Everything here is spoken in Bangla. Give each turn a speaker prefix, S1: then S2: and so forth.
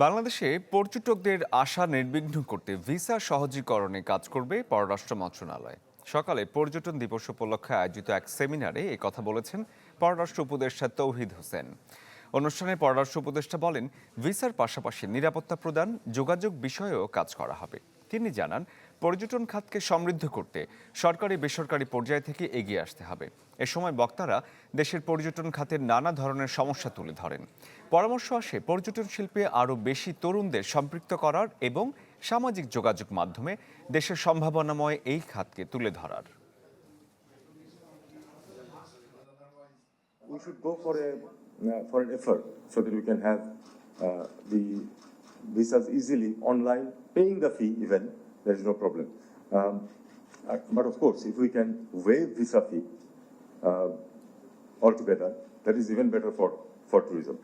S1: বাংলাদেশে পর্যটকদের আশা নির্বিঘ্ন করতে ভিসা সহজীকরণে কাজ করবে পররাষ্ট্র মন্ত্রণালয়। সকালে পর্যটন দিবস উপলক্ষে আয়োজিত এক সেমিনারে এ কথা বলেছেন পররাষ্ট্র উপদেষ্টা তৌহিদ হোসেন। অনুষ্ঠানে পররাষ্ট্র উপদেষ্টা বলেন, ভিসার পাশাপাশি নিরাপত্তা প্রদান, যোগাযোগ বিষয়েও কাজ করা হবে। তিনি জানান, পর্যটন খাতকে সমৃদ্ধ করতে সরকারি বেসরকারি পর্যায় থেকে এগিয়ে আসতে হবে। এ সময় বক্তারা দেশের পর্যটন খাতের নানা ধরনের সমস্যা তুলে ধরেন। পরামর্শ আসে পর্যটন শিল্পে আরও বেশি তরুণদের সম্পৃক্ত করার এবং সামাজিক যোগাযোগ মাধ্যমে দেশের সম্ভাবনাময় এই খাতকে তুলে ধরার।
S2: We should go for an effort so that we can have the visas easily online, paying the fee even. There is no problem. But of course, if we can waive visa fee altogether, that is even better for tourism.